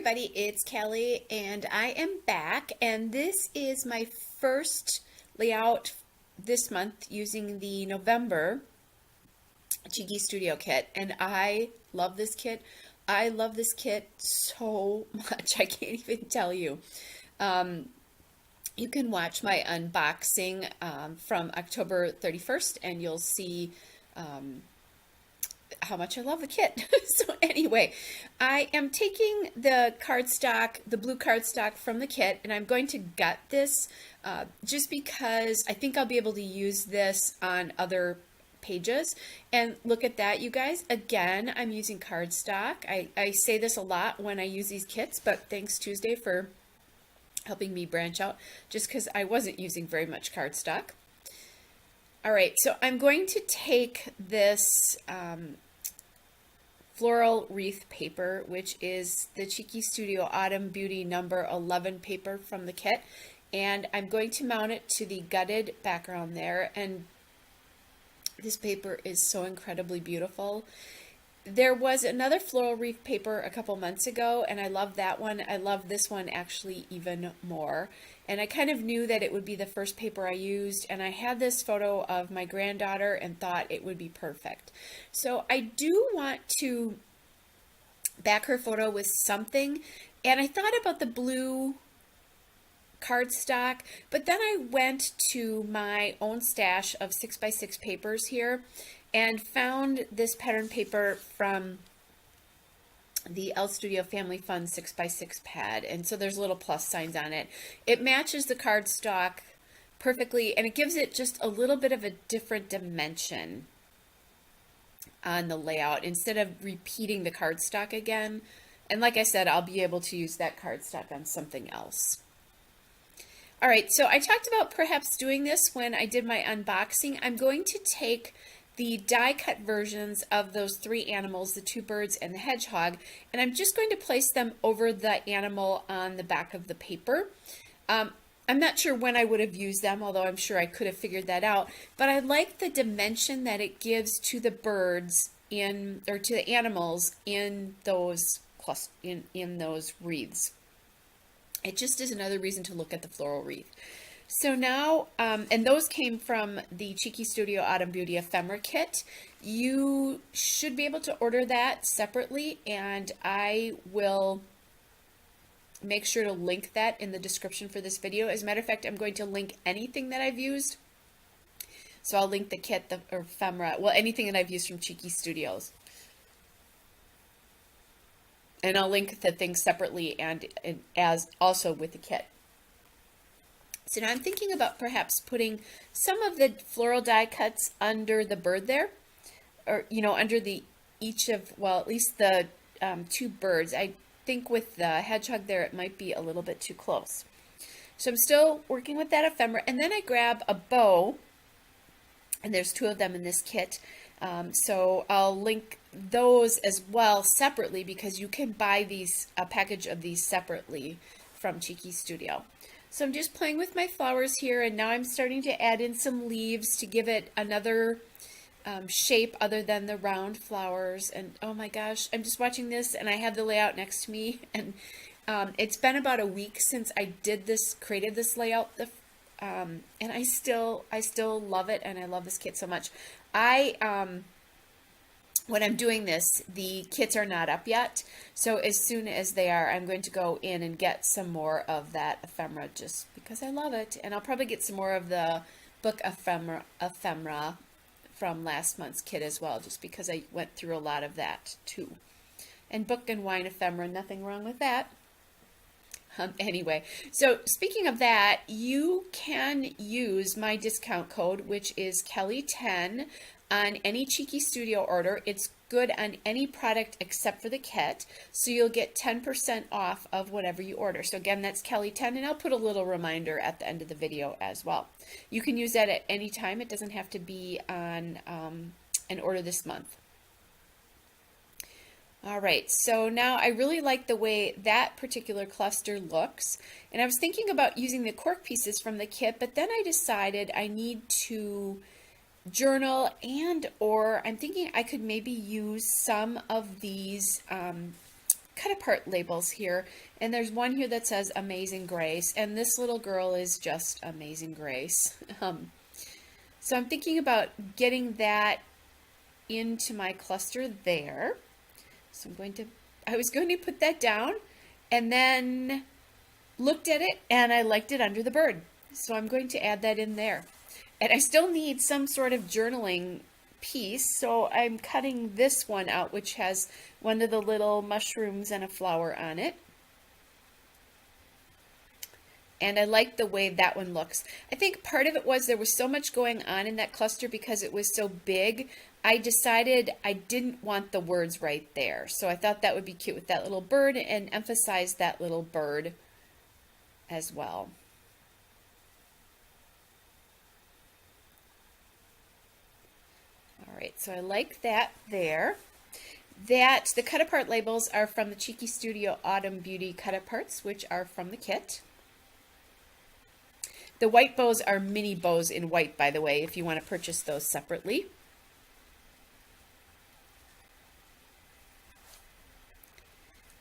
everybody, it's Kelly and I am back, and this is my first layout this month using the November Cheeky Studio kit, and I love this kit. I love this kit so much. I can't even tell you. Um, you can watch my unboxing from October 31st and you'll see how much I love the kit. So anyway, I am taking the cardstock, the blue cardstock from the kit, and I'm going to gut this just because I think I'll be able to use this on other pages. And look at that, you guys. Again, I'm using cardstock. I say this a lot when I use these kits, but thanks Tuesday for helping me branch out just because I wasn't using very much cardstock. All right, so I'm going to take this floral wreath paper, which is the Cheeky Studio Autumn Beauty number 11 paper from the kit, and I'm going to mount it to the gutted background there. And this paper is so incredibly beautiful. There was another floral wreath paper a couple months ago, and I love that one. I love this one actually even more. And I kind of knew that it would be the first paper I used, and I had this photo of my granddaughter and thought it would be perfect. So I do want to back her photo with something, and I thought about the blue cardstock, but then I went to my own stash of 6x6 papers here and found this pattern paper from the L Studio Family Fun 6x6 pad, and so there's little plus signs on it. It matches the cardstock perfectly, and it gives it just a little bit of a different dimension on the layout instead of repeating the cardstock again. And like I said, I'll be able to use that cardstock on something else. All right, so I talked about perhaps doing this when I did my unboxing. I'm going to take the die cut versions of those three animals, the two birds and the hedgehog, and I'm just going to place them over the animal on the back of the paper. I'm not sure when I would have used them, although I'm sure I could have figured that out, but I like the dimension that it gives to the birds in, or to the animals in those in those wreaths. It just is another reason to look at the floral wreath. So now, and those came from the Cheeky Studio Autumn Beauty Ephemera kit. You should be able to order that separately, and I will make sure to link that in the description for this video. As a matter of fact, I'm going to link anything that I've used. So I'll link the kit, the ephemera, well, anything that I've used from Cheeky Studios. And I'll link the things separately and as also with the kit. So now I'm thinking about perhaps putting some of the floral die cuts under the bird there, or, you know, under the each of, well, at least the two birds. I think with the hedgehog there, it might be a little bit too close. So I'm still working with that ephemera, and then I grab a bow, and there's two of them in this kit. So I'll link those as well separately, because you can buy these, a package of these separately from Cheeky Studio. So I'm just playing with my flowers here, and now I'm starting to add in some leaves to give it another shape other than the round flowers. And oh my gosh, I'm just watching this, and I have the layout next to me, and it's been about a week since I did this, created this layout, and I still love it, and I love this kit so much. When I'm doing this, the kits are not up yet, so as soon as they are, I'm going to go in and get some more of that ephemera just because I love it. And I'll probably get some more of the book ephemera from last month's kit as well, just because I went through a lot of that too. And book and wine ephemera, nothing wrong with that. Anyway, so speaking of that, you can use my discount code, which is Kelly10, on any Cheeky Studio order. It's good on any product except for the kit, so you'll get 10% off of whatever you order. So again, that's Kelly10, and I'll put a little reminder at the end of the video as well. You can use that at any time. It doesn't have to be on an order this month. All right, so now I really like the way that particular cluster looks, and I was thinking about using the cork pieces from the kit, but then I decided I need to journal, and or I'm thinking I could maybe use some of these cut apart labels here, and there's one here that says Amazing Grace, and this little girl is just Amazing Grace. So I'm thinking about getting that into my cluster there. So I was going to put that down and then looked at it and I liked it under the bird. So I'm going to add that in there. And I still need some sort of journaling piece, so I'm cutting this one out, which has one of the little mushrooms and a flower on it. And I like the way that one looks. I think part of it was there was so much going on in that cluster because it was so big. I decided I didn't want the words right there. So I thought that would be cute with that little bird and emphasize that little bird as well. All right, so I like that there. The cut apart labels are from the Cheeky Studio Autumn Beauty cut aparts, which are from the kit. The white bows are mini bows in white, by the way, if you want to purchase those separately.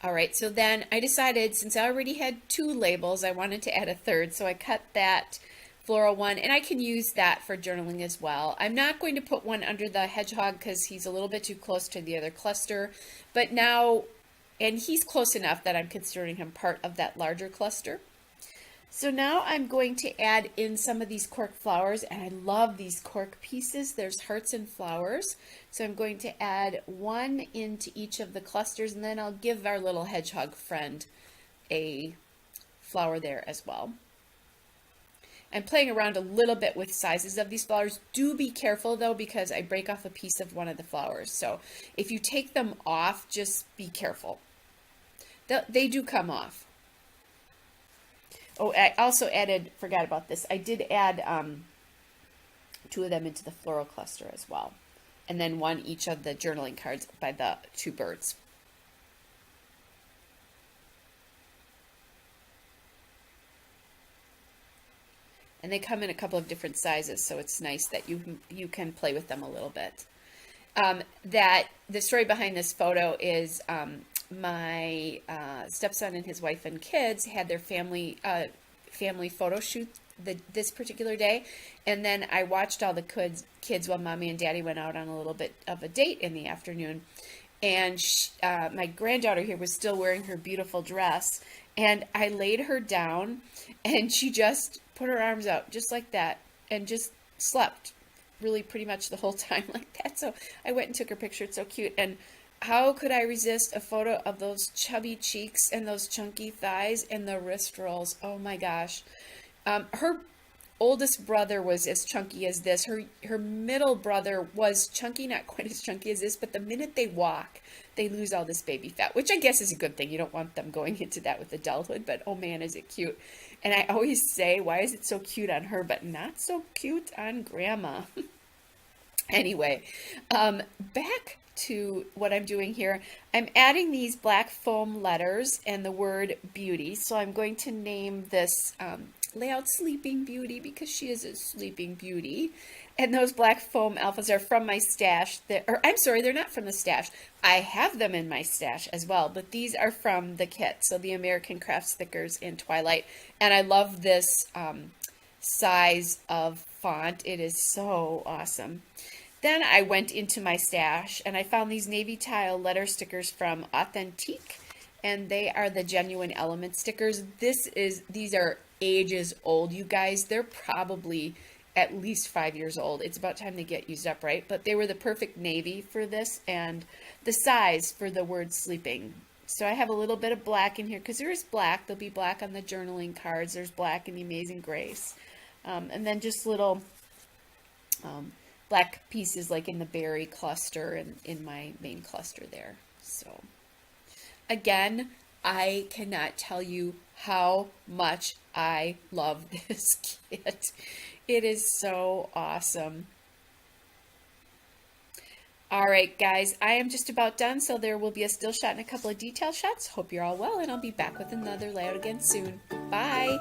All right, so then I decided, since I already had 2 labels, I wanted to add a third, so I cut that floral one, and I can use that for journaling as well. I'm not going to put one under the hedgehog because he's a little bit too close to the other cluster, but now, and he's close enough that I'm considering him part of that larger cluster. So now I'm going to add in some of these cork flowers, and I love these cork pieces. There's hearts and flowers. So I'm going to add one into each of the clusters, and then I'll give our little hedgehog friend a flower there as well. I'm playing around a little bit with sizes of these flowers. Do be careful though, because I break off a piece of one of the flowers. So if you take them off, just be careful. They do come off. Oh, I also forgot about this, I did add 2 of them into the floral cluster as well. And then one each of the journaling cards by the 2 birds. And they come in a couple of different sizes, so it's nice that you can play with them a little bit. The story behind this photo is my stepson and his wife and kids had their family photo shoot this particular day, and then I watched all the kids while Mommy and Daddy went out on a little bit of a date in the afternoon, and my granddaughter here was still wearing her beautiful dress, and I laid her down and she just put her arms out just like that and just slept really pretty much the whole time like that. So I went and took her picture. It's so cute. And how could I resist a photo of those chubby cheeks and those chunky thighs and the wrist rolls? Oh my gosh. Her oldest brother was as chunky as this. Her middle brother was chunky, not quite as chunky as this, but the minute they walk, they lose all this baby fat, which I guess is a good thing. You don't want them going into that with adulthood, but oh man, is it cute. And I always say, why is it so cute on her, but not so cute on Grandma? Anyway, back to what I'm doing here. I'm adding these black foam letters and the word beauty. So I'm going to name this layout Sleeping Beauty because she is a sleeping beauty. And those black foam alphas are from my stash. I'm sorry, they're not from the stash. I have them in my stash as well, but these are from the kit. So the American Craft stickers in Twilight. And I love this size of font. It is so awesome. Then I went into my stash and I found these navy tile letter stickers from Authentique, and they are the Genuine Element stickers. These are ages old, you guys. They're probably at least 5 years old. It's about time they get used up, right? But they were the perfect navy for this and the size for the word sleeping. So I have a little bit of black in here because there is black. There'll be black on the journaling cards. There's black in the Amazing Grace. And then just little black pieces like in the berry cluster and in my main cluster there. So again, I cannot tell you how much I love this kit. It is so awesome. All right, guys, I am just about done, so there will be a still shot and a couple of detail shots. Hope you're all well, and I'll be back with another layout again soon. Bye.